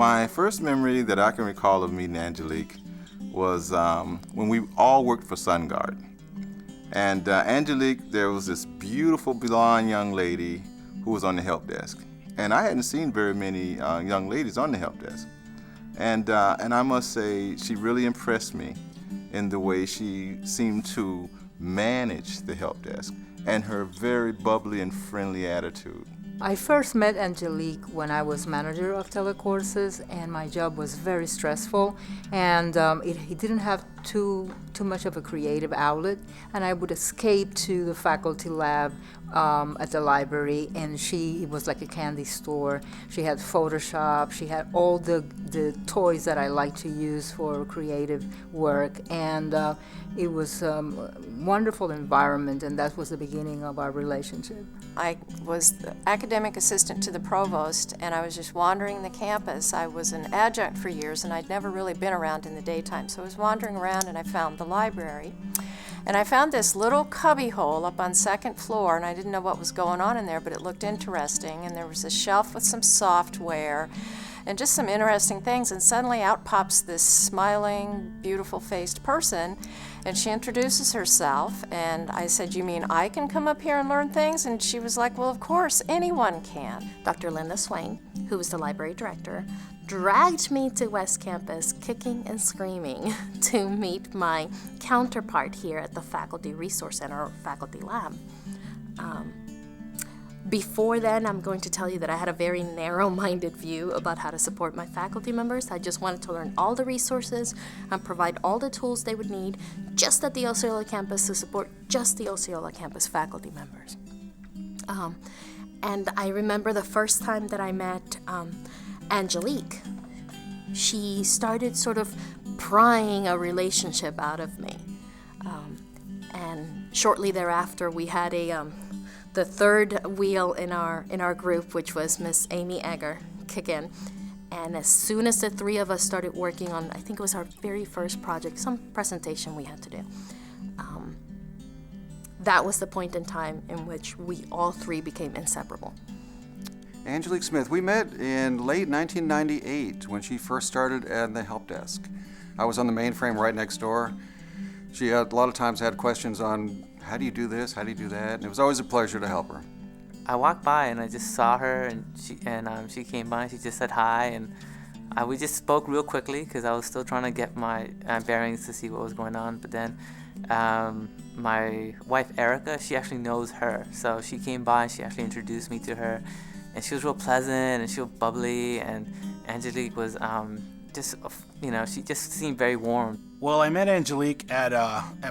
My first memory that I can recall of meeting Angelique was when we all worked for SunGuard. And Angelique, there was this beautiful blonde young lady who was on the help desk. And I hadn't seen very many young ladies on the help desk. And I must say, she really impressed me in the way she seemed to manage the help desk and her very bubbly and friendly attitude. I first met Angelique when I was manager of telecourses, and my job was very stressful, and it didn't have too much of a creative outlet, and I would escape to the faculty lab at the library, and it was like a candy store. She had Photoshop, she had all the toys that I like to use for creative work, and it was a wonderful environment, and that was the beginning of our relationship. I was the academic assistant to the provost, and I was just wandering the campus. I was an adjunct for years, and I'd never really been around in the daytime, so I was wandering around and I found the library. And I found this little cubby hole up on second floor, and I didn't know what was going on in there, but it looked interesting, and there was a shelf with some software and just some interesting things, and suddenly out pops this smiling, beautiful-faced person, and she introduces herself, and I said, "You mean I can come up here and learn things?" And she was like, "Well, of course, anyone can." Dr. Linda Swain, who was the library director, dragged me to West Campus kicking and screaming to meet my counterpart here at the Faculty Resource Center, or Faculty Lab. Before then, I'm going to tell you that I had a very narrow-minded view about how to support my faculty members. I just wanted to learn all the resources and provide all the tools they would need just at the Osceola campus to support just the Osceola campus faculty members. And I remember the first time that I met Angelique. She started sort of prying a relationship out of me. And shortly thereafter, we had the third wheel in our group, which was Miss Amy Egger, kick in. And as soon as the three of us started working on, I think it was our very first project, some presentation we had to do, that was the point in time in which we all three became inseparable. Angelique Smith, we met in late 1998 when she first started at the help desk. I was on the mainframe right next door. She had a lot of times had questions on how do you do this, how do you do that, and it was always a pleasure to help her. I walked by and I just saw her, and she came by and she just said hi, and we just spoke real quickly because I was still trying to get my bearings to see what was going on. But then my wife Erica, she actually knows her, so she came by and she actually introduced me to her, and she was real pleasant and she was bubbly, and Angelique was she just seemed very warm. Well, I met Angelique at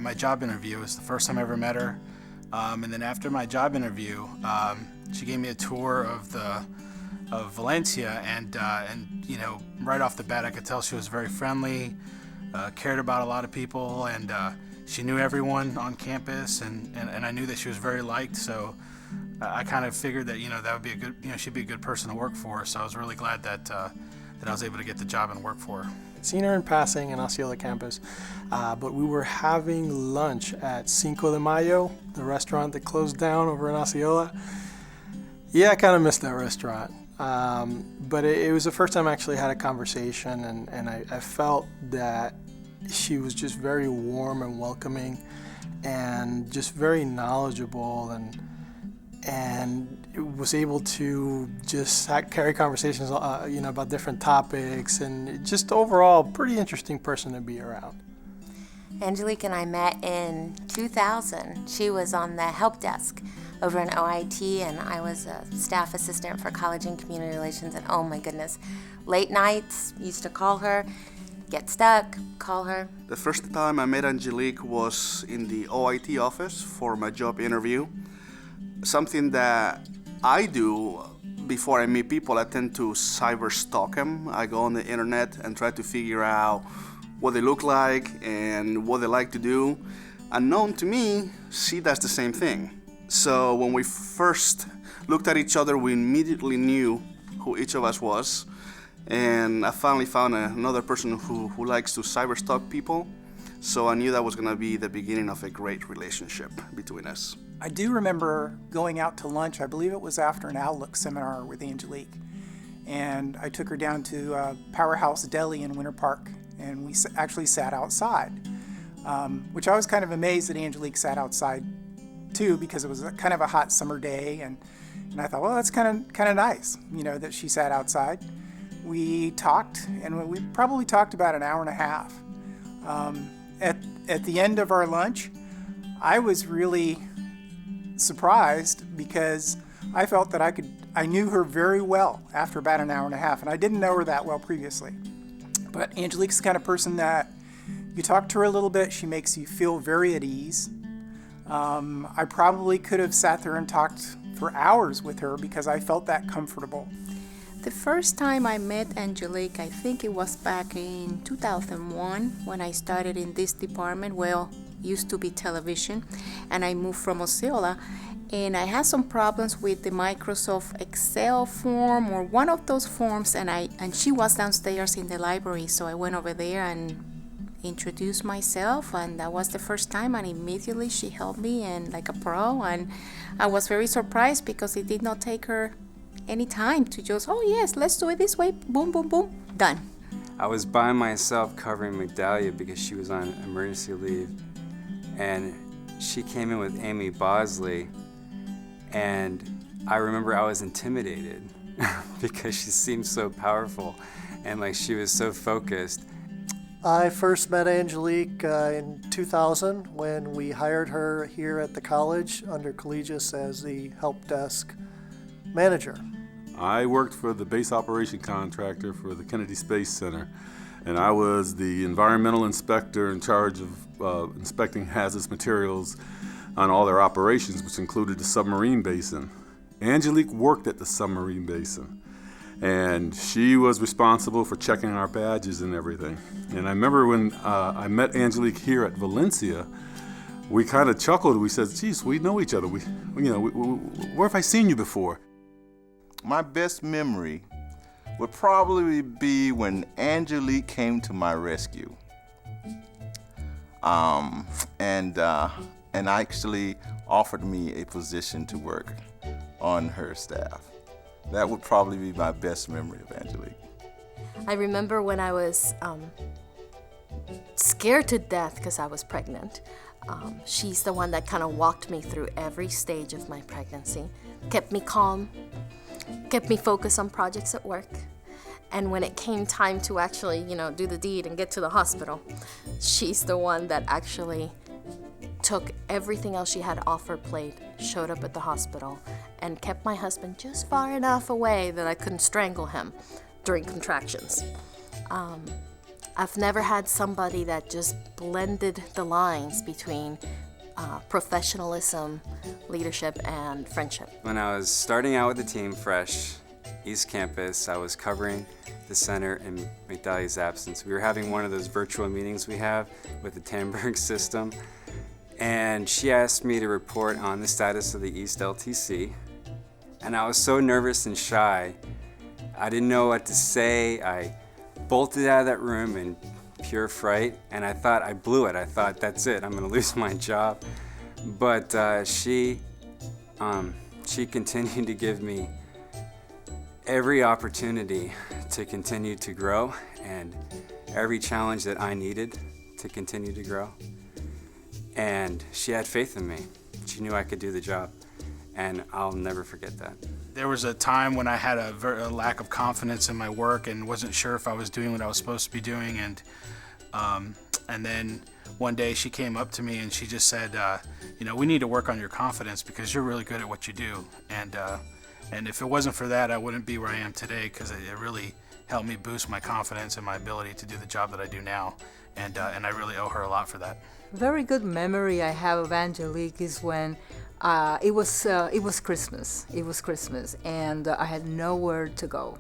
my job interview. It was the first time I ever met her. And then after my job interview, she gave me a tour of Valencia, and right off the bat, I could tell she was very friendly, cared about a lot of people, and she knew everyone on campus, and I knew that she was very liked. So I kind of figured that that would be a good, she'd be a good person to work for. So I was really glad that I was able to get the job and work for her. I'd seen her in passing in Osceola campus, but we were having lunch at Cinco de Mayo, the restaurant that closed down over in Osceola. Yeah, I kind of missed that restaurant. But it was the first time I actually had a conversation, and I felt that she was just very warm and welcoming and just very knowledgeable, and was able to just carry conversations about different topics, and just overall pretty interesting person to be around. Angelique and I met in 2000. She was on the help desk over in OIT, and I was a staff assistant for college and community relations, and oh my goodness, late nights, used to call her, get stuck, call her. The first time I met Angelique was in the OIT office for my job interview. Something that I do before I meet people, I tend to cyber stalk them. I go on the internet and try to figure out what they look like and what they like to do. Unknown to me, she does the same thing. So when we first looked at each other, we immediately knew who each of us was. And I finally found another person who likes to cyber stalk people. So I knew that was gonna be the beginning of a great relationship between us. I do remember going out to lunch, I believe it was after an Outlook seminar with Angelique. and I took her down to Powerhouse Deli in Winter Park, and we actually sat outside, which I was kind of amazed that Angelique sat outside too, because it was kind of a hot summer day, and I thought, well, that's kind of nice, that she sat outside. We talked, and we probably talked about an hour and a half. At the end of our lunch, I was really surprised because I felt that I knew her very well after about an hour and a half, and I didn't know her that well previously. But Angelique's the kind of person that you talk to her a little bit, she makes you feel very at ease. I probably could have sat there and talked for hours with her because I felt that comfortable. The first time I met Angelique, I think it was back in 2001 when I started in this department, used to be television, and I moved from Osceola, and I had some problems with the Microsoft Excel form or one of those forms, and she was downstairs in the library, so I went over there and introduced myself, and that was the first time, and immediately she helped me and like a pro, and I was very surprised because it did not take her any time to just, oh yes, let's do it this way, boom, boom, boom, done. I was by myself covering Migdalia because she was on emergency leave, and she came in with Amy Bosley, and I remember I was intimidated because she seemed so powerful and like she was so focused. I first met Angelique in 2000 when we hired her here at the college under Collegius as the help desk manager. I worked for the base operation contractor for the Kennedy Space Center, and I was the environmental inspector in charge of inspecting hazardous materials on all their operations, which included the submarine basin. Angelique worked at the submarine basin, and she was responsible for checking our badges and everything. And I remember when I met Angelique here at Valencia, we kind of chuckled. We said, geez, we know each other. Where have I seen you before? My best memory would probably be when Angelique came to my rescue. And actually offered me a position to work on her staff. That would probably be my best memory of Angelique. I remember when I was scared to death because I was pregnant. She's the one that kind of walked me through every stage of my pregnancy, kept me calm, kept me focused on projects at work. And when it came time to actually, do the deed and get to the hospital, she's the one that actually took everything else she had off her plate, showed up at the hospital, and kept my husband just far enough away that I couldn't strangle him during contractions. I've never had somebody that just blended the lines between professionalism, leadership, and friendship. When I was starting out with the team fresh, East Campus, I was covering the center in Migdalia's absence. We were having one of those virtual meetings we have with the Tandberg system, and she asked me to report on the status of the East LTC, and I was so nervous and shy, I didn't know what to say. I bolted out of that room in pure fright, and I thought I blew it. I thought, that's it, I'm gonna lose my job. But she continued to give me every opportunity to continue to grow and every challenge that I needed to continue to grow. And she had faith in me. She knew I could do the job, and I'll never forget that. There was a time when I had a lack of confidence in my work and wasn't sure if I was doing what I was supposed to be doing, and then one day she came up to me and she just said, we need to work on your confidence because you're really good at what you do, and if it wasn't for that, I wouldn't be where I am today, because it really helped me boost my confidence and my ability to do the job that I do now, and I really owe her a lot for that. Very good memory I have of Angelique is when it was Christmas. It was Christmas, and I had nowhere to go.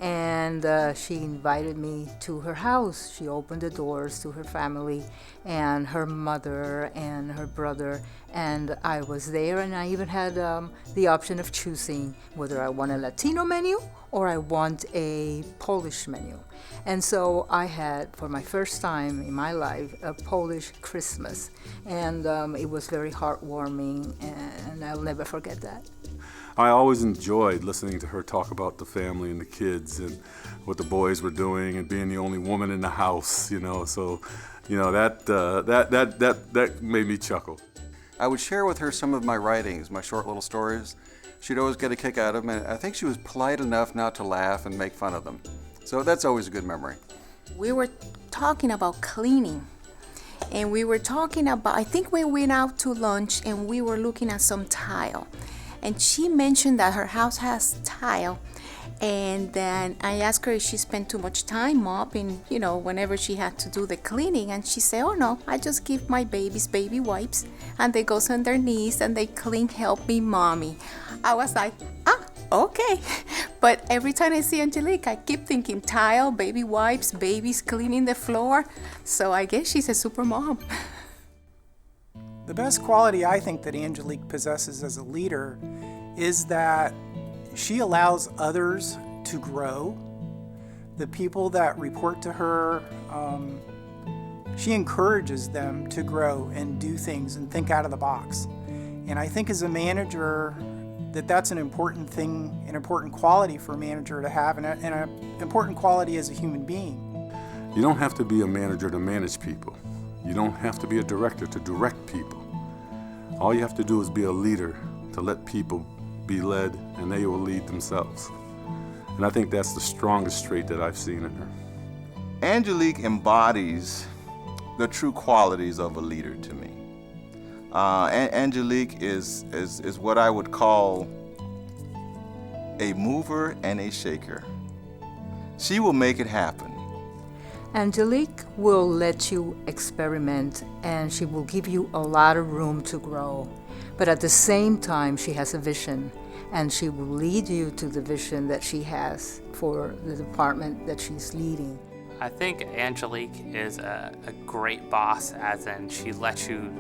And she invited me to her house. She opened the doors to her family and her mother and her brother, and I was there, and I even had the option of choosing whether I want a Latino menu or I want a Polish menu. And so I had, for my first time in my life, a Polish Christmas, and it was very heartwarming, and I'll never forget that. I always enjoyed listening to her talk about the family and the kids and what the boys were doing and being the only woman in the house, you know. So, you know, that made me chuckle. I would share with her some of my writings, my short little stories. She'd always get a kick out of them, and I think she was polite enough not to laugh and make fun of them. So that's always a good memory. We were talking about cleaning, and we were talking about, I think we went out to lunch and we were looking at some tile, and she mentioned that her house has tile, and then I asked her if she spent too much time mopping, you know, whenever she had to do the cleaning, and she said, oh no, I just give my babies baby wipes and they goes on their knees and they clean, help me mommy. I was like, okay. But every time I see Angelique, I keep thinking tile, baby wipes, babies cleaning the floor. So I guess she's a super mom. The best quality I think that Angelique possesses as a leader is that she allows others to grow. The people that report to her, she encourages them to grow and do things and think out of the box. And I think as a manager, that's an important thing, an important quality for a manager to have, and an important quality as a human being. You don't have to be a manager to manage people. You don't have to be a director to direct people. All you have to do is be a leader to let people be led, and they will lead themselves. And I think that's the strongest trait that I've seen in her. Angelique embodies the true qualities of a leader to me. Angelique is what I would call a mover and a shaker. She will make it happen. Angelique will let you experiment, and she will give you a lot of room to grow. But at the same time, she has a vision, and she will lead you to the vision that she has for the department that she's leading. I think Angelique is a great boss, as in she lets you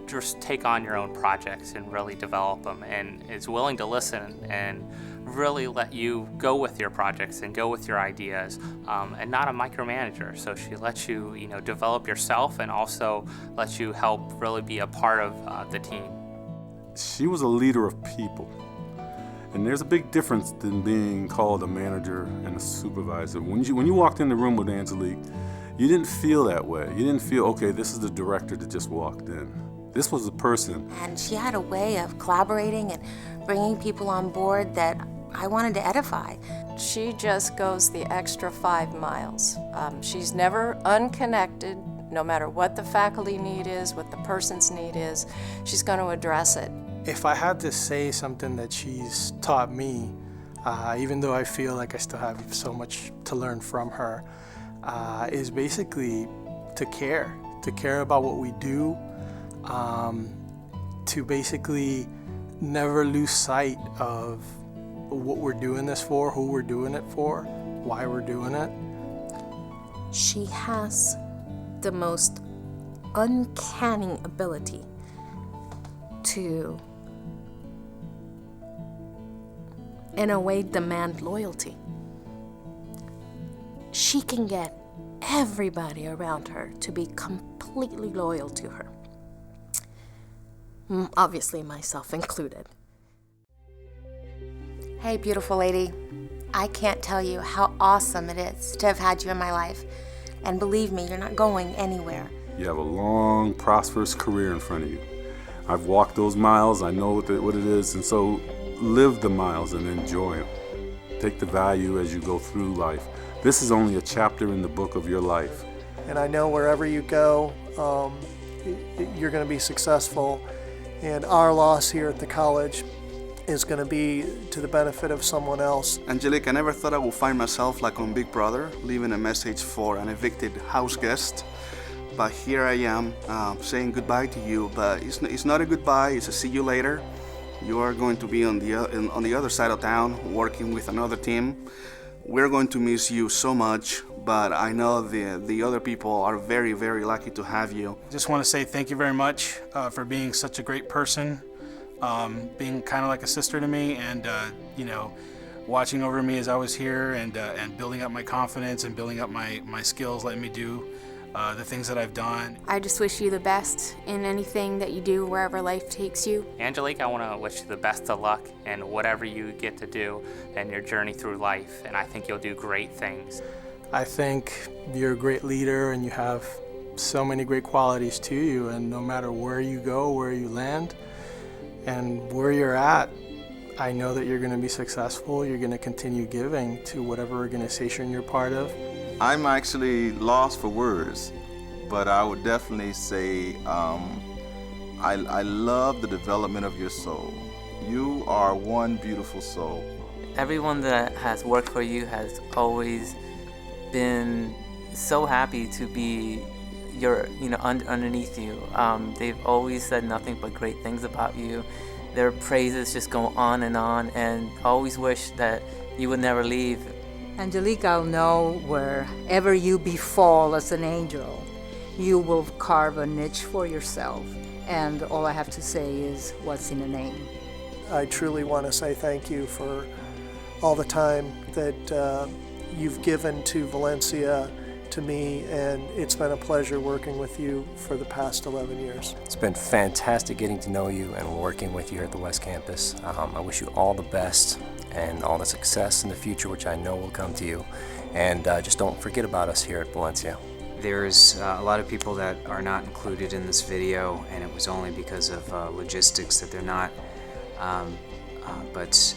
just take on your own projects and really develop them, and is willing to listen and really let you go with your projects and go with your ideas, and not a micromanager. So she lets you, develop yourself, and also lets you help really be a part of the team. She was a leader of people. And there's a big difference in being called a manager and a supervisor. When you walked in the room with Angelique, you didn't feel that way. You didn't feel, okay, this is the director that just walked in. This was a person. And she had a way of collaborating and bringing people on board that I wanted to edify. She just goes the extra 5 miles. She's never unconnected. No matter what the faculty need is, what the person's need is, she's going to address it. If I had to say something that she's taught me, even though I feel like I still have so much to learn from her, is basically to care about what we do, to basically never lose sight of what we're doing this for, who we're doing it for, why we're doing it. She has the most uncanny ability to, in a way, demand loyalty. She can get everybody around her to be completely loyal to her. Obviously, myself included. Hey, beautiful lady. I can't tell you how awesome it is to have had you in my life. And believe me, you're not going anywhere. You have a long, prosperous career in front of you. I've walked those miles, I know what it is, and so live the miles and enjoy them. Take the value as you go through life. This is only a chapter in the book of your life. And I know wherever you go, you're going to be successful. And our loss here at the college is going to be to the benefit of someone else. Angelique, I never thought I would find myself like on Big Brother, leaving a message for an evicted house guest. But here I am saying goodbye to you, but it's not a goodbye, it's a see you later. You are going to be on the other side of town working with another team. We're going to miss you so much, but I know the other people are very, very lucky to have you. Just want to say thank you very much for being such a great person, being kind of like a sister to me, and watching over me as I was here, and building up my confidence and building up my skills, letting me do the things that I've done. I just wish you the best in anything that you do, wherever life takes you. Angelique, I want to wish you the best of luck in whatever you get to do in your journey through life, and I think you'll do great things. I think you're a great leader and you have so many great qualities to you, and no matter where you go, where you land, and where you're at, I know that you're going to be successful. You're going to continue giving to whatever organization you're part of. I'm actually lost for words, but I would definitely say I love the development of your soul. You are one beautiful soul. Everyone that has worked for you has always been so happy to be underneath you. They've always said nothing but great things about you. Their praises just go on, and always wish that you would never leave. Angelique, I'll know wherever you befall as an angel, you will carve a niche for yourself. And all I have to say is what's in a name. I truly want to say thank you for all the time that you've given to Valencia, to me, and it's been a pleasure working with you for the past 11 years. It's been fantastic getting to know you and working with you here at the West Campus. I wish you all the best and all the success in the future, which I know will come to you. And just don't forget about us here at Valencia. There's a lot of people that are not included in this video, and it was only because of logistics that they're not. But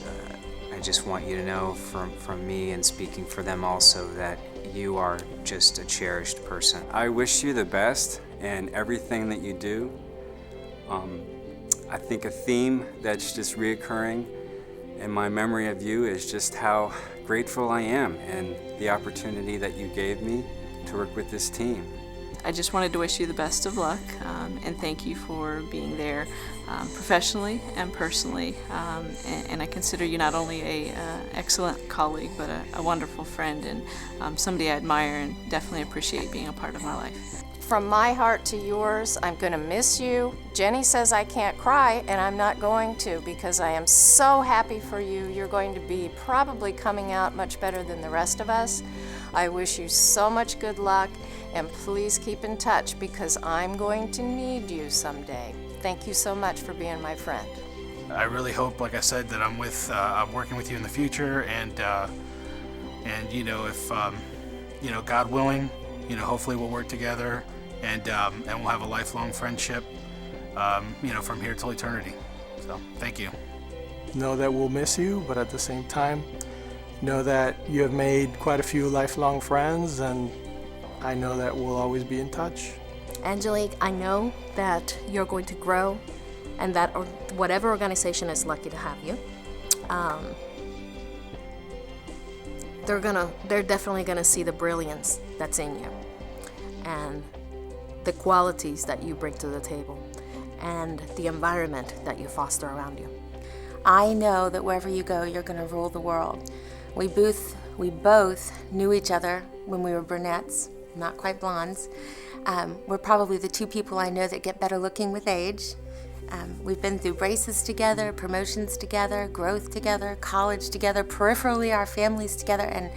I just want you to know from me and speaking for them also that you are just a cherished person. I wish you the best in everything that you do. I think a theme that's just reoccurring in my memory of you is just how grateful I am and the opportunity that you gave me to work with this team. I just wanted to wish you the best of luck and thank you for being there professionally and personally. And I consider you not only an excellent colleague, but a wonderful friend and somebody I admire and definitely appreciate being a part of my life. From my heart to yours, I'm going to miss you. Jenny says I can't cry, and I'm not going to because I am so happy for you. You're going to be probably coming out much better than the rest of us. I wish you so much good luck, and please keep in touch because I'm going to need you someday. Thank you so much for being my friend. I really hope, like I said, that I'm working with you in the future, and if God willing, hopefully we'll work together, and we'll have a lifelong friendship, from here till eternity. So thank you. Know that we'll miss you, but at the same time, know that you have made quite a few lifelong friends, and I know that we'll always be in touch. Angelique, I know that you're going to grow and that whatever organization is lucky to have you, they're definitely gonna see the brilliance that's in you and the qualities that you bring to the table and the environment that you foster around you. I know that wherever you go, you're going to rule the world. We both knew each other when we were brunettes, not quite blondes. We're probably the two people I know that get better looking with age. We've been through braces together, promotions together, growth together, college together, peripherally our families together, and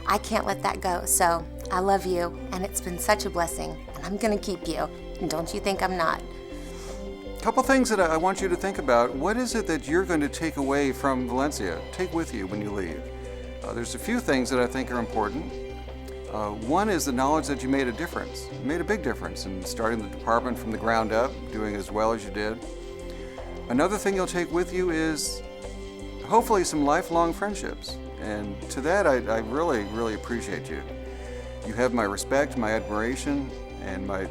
I can't let that go. So I love you, and it's been such a blessing, and I'm gonna keep you, and don't you think I'm not. A couple things that I want you to think about. What is it that you're going to take away from Valencia, take with you when you leave? There's a few things that I think are important. One is the knowledge that you made a difference. You made a big difference in starting the department from the ground up, doing as well as you did. Another thing you'll take with you is hopefully some lifelong friendships. And to that, I really, really appreciate you. You have my respect, my admiration, and my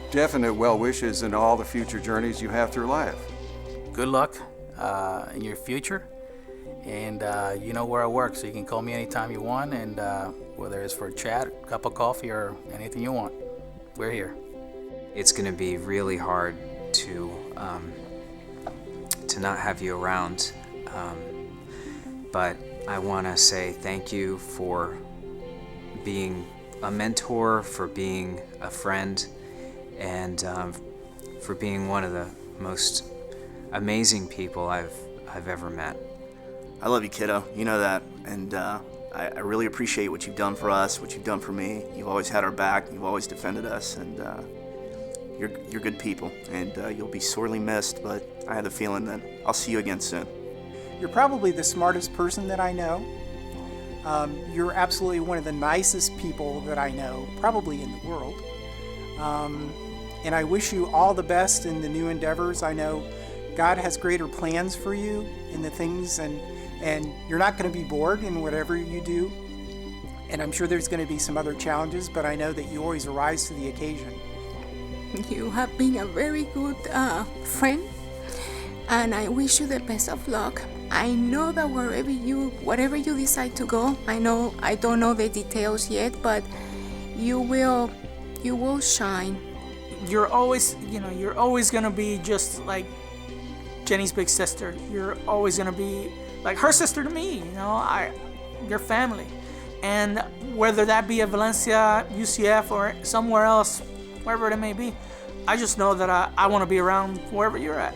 definite well wishes in all the future journeys you have through life. Good luck in your future. And you know where I work, so you can call me anytime you want, and whether it's for a chat, a cup of coffee, or anything you want, we're here. It's going to be really hard to not have you around, but I want to say thank you for being a mentor, for being a friend, and for being one of the most amazing people I've ever met. I love you, kiddo. You know that. And I really appreciate what you've done for us, what you've done for me. You've always had our back. You've always defended us, and you're good people. And you'll be sorely missed, but I have the feeling that I'll see you again soon. You're probably the smartest person that I know. You're absolutely one of the nicest people that I know, probably in the world. And I wish you all the best in the new endeavors. I know God has greater plans for you in the things, and you're not going to be bored in whatever you do. And I'm sure there's going to be some other challenges, but I know that you always rise to the occasion. You have been a very good friend, and I wish you the best of luck. I know that wherever you decide to go, I don't know the details yet, but you will shine. You're always gonna be just like Jenny's big sister. You're always gonna be like her sister to me. Your family, and whether that be at Valencia, UCF, or somewhere else, wherever it may be, I just know that I want to be around wherever you're at.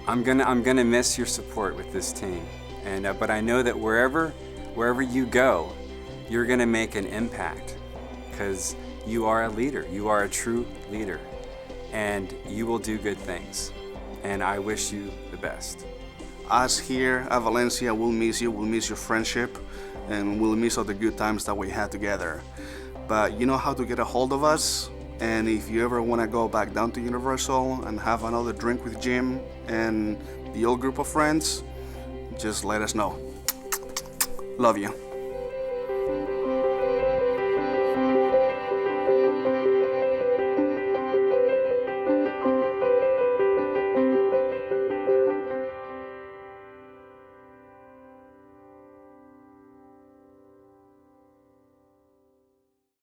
I'm gonna miss your support with this team, but I know that wherever you go, you're gonna make an impact, because you are a leader. You are a true leader, and you will do good things. And I wish you the best. Us here at Valencia, we'll miss you. We'll miss your friendship, and we'll miss all the good times that we had together. But you know how to get a hold of us. And if you ever want to go back down to Universal and have another drink with Jim and the old group of friends, just let us know. Love you.